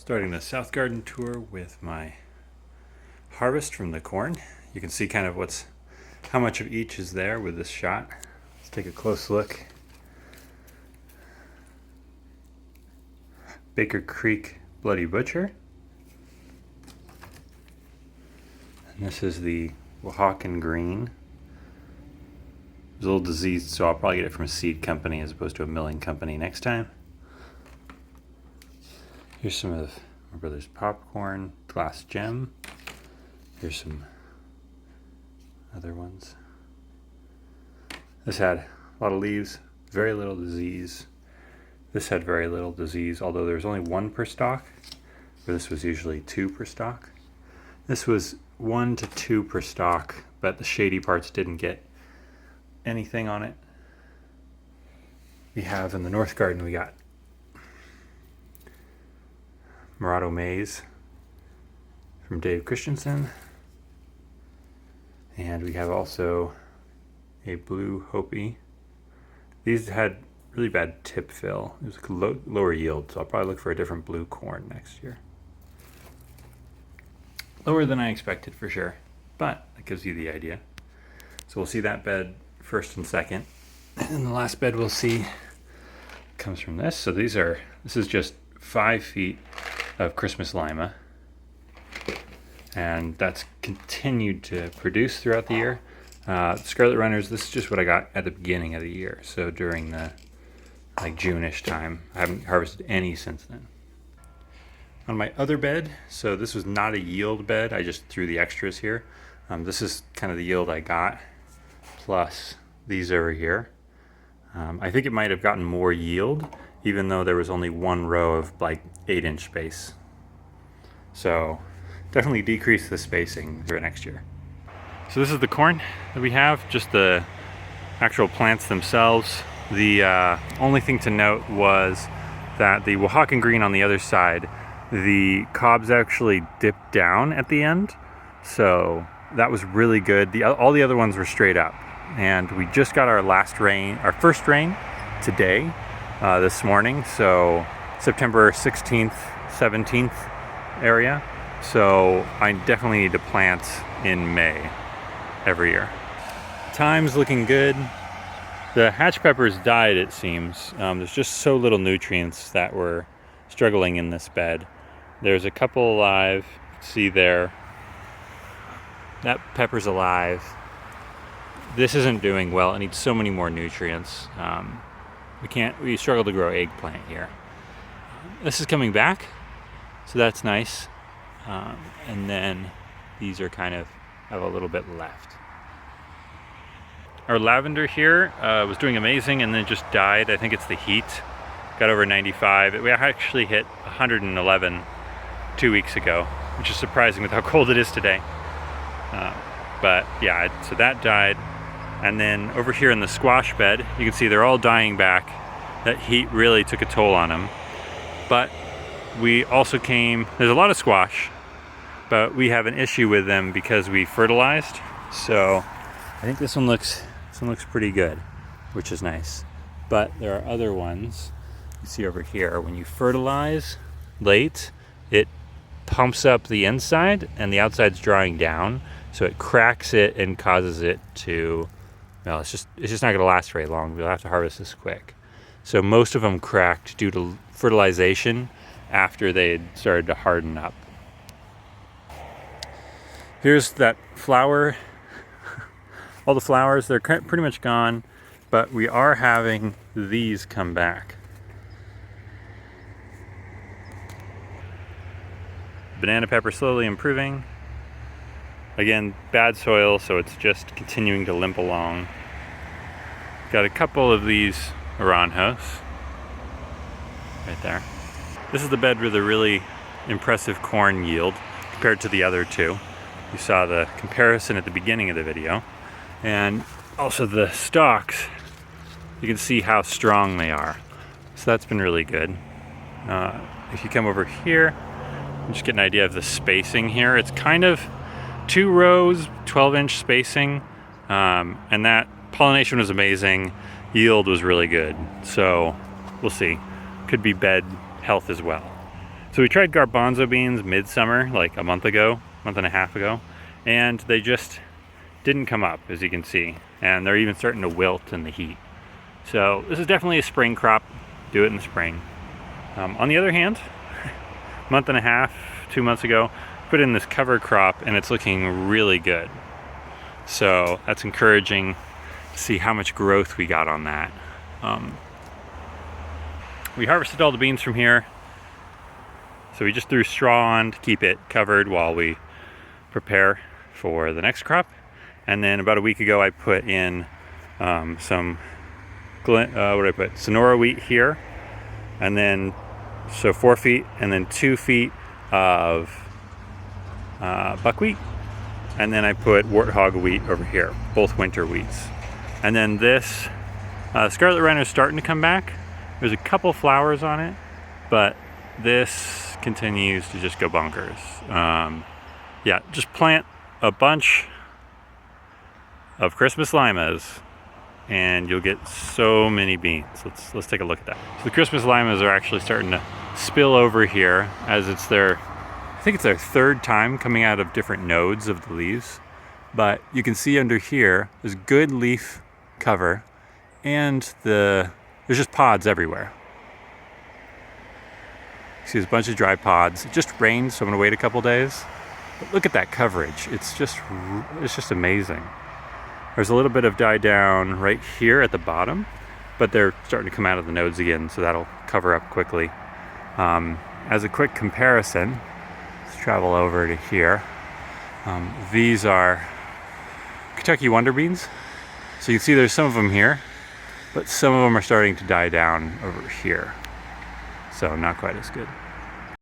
Starting the South Garden tour with my harvest from the corn. You can see kind of how much of each is there with this shot. Let's take a close look. Baker Creek Bloody Butcher. And this is the Oaxacan Green. It's a little diseased, so I'll probably get it from a seed company as opposed to a milling company next time. Here's some of my brother's popcorn, Glass Gem. Here's some other ones. This had a lot of leaves, very little disease. This had very little disease, although there was only one per stalk, where this was usually two per stalk. This was 1 to 2 per stalk, but the shady parts didn't get anything on it. We have in the North Garden, we got Murado Maize from Dave Christensen. And we have also a Blue Hopi. These had really bad tip fill. It was lower yield, so I'll probably look for a different blue corn next year. Lower than I expected for sure, but that gives you the idea. So we'll see that bed first and second. And the last bed we'll see comes from this. So this is just 5 feet of Christmas Lima, and that's continued to produce throughout the year. Scarlet Runners, this is just what I got at the beginning of the year, so during the June-ish time. I haven't harvested any since then. On my other bed, so this was not a yield bed, I just threw the extras here. This is kind of the yield I got, plus these over here. I think it might have gotten more yield, even though there was only one row of 8-inch space. So definitely decrease the spacing for next year. So this is the corn that we have, just the actual plants themselves. The only thing to note was that the Oaxacan Green on the other side, the cobs actually dipped down at the end. So that was really good. All the other ones were straight up. And we just got our first rain today. This morning, so September 16th, 17th area. So I definitely need to plant in May every year. Time's looking good. The hatch peppers died, it seems. There's just so little nutrients that we're struggling in this bed. There's a couple alive. See there. That pepper's alive. This isn't doing well. It needs so many more nutrients. We struggle to grow eggplant here. This is coming back, so that's nice. And then these are kind of have a little bit left. Our lavender here was doing amazing and then just died. I think it's the heat. Got over 95. We actually hit 111 2 weeks ago, which is surprising with how cold it is today. But yeah, so that died. And then over here in the squash bed, you can see they're all dying back. That heat really took a toll on them. But we also there's a lot of squash, but we have an issue with them because we fertilized. So I think this one looks pretty good, which is nice. But there are other ones you see over here. When you fertilize late, it pumps up the inside and the outside's drying down. So it cracks it and causes it to, well, it's just not going to last very long. We'll have to harvest this quick. So most of them cracked due to fertilization after they had started to harden up. Here's that flower. All the flowers, they're pretty much gone, but we are having these come back. Banana pepper slowly improving. Again, bad soil, so it's just continuing to limp along. Got a couple of these Aranjos right there. This is the bed with a really impressive corn yield compared to the other two. You saw the comparison at the beginning of the video. And also the stalks, you can see how strong they are. So that's been really good. If you come over here, you just get an idea of the spacing here. It's kind of 2 rows, 12-inch spacing, and that pollination was amazing. Yield was really good. So we'll see. Could be bed health as well. So we tried garbanzo beans midsummer, like a month and a half ago, and they just didn't come up, as you can see. And they're even starting to wilt in the heat. So this is definitely a spring crop. Do it in the spring. On the other hand, month and a half, 2 months ago, put in this cover crop and it's looking really good. So that's encouraging to see how much growth we got on that. We harvested all the beans from here. So we just threw straw on to keep it covered while we prepare for the next crop. And then about a week ago, I put in Sonora wheat here. And then, so 4 feet, and then 2 feet of buckwheat. And then I put warthog wheat over here, both winter wheats. And then this Scarlet Runner is starting to come back. There's a couple flowers on it, but this continues to just go bonkers. Yeah, just plant a bunch of Christmas limas and you'll get so many beans. Let's take a look at that. So the Christmas limas are actually starting to spill over here as I think it's their third time coming out of different nodes of the leaves. But you can see under here, there's good leaf cover and there's just pods everywhere. See, there's a bunch of dry pods. It just rained, so I'm gonna wait a couple days. But look at that coverage. It's just amazing. There's a little bit of die down right here at the bottom, but they're starting to come out of the nodes again, so that'll cover up quickly. As a quick comparison, let's travel over to here. These are Kentucky Wonder Beans. So you can see there's some of them here, but some of them are starting to die down over here. So not quite as good.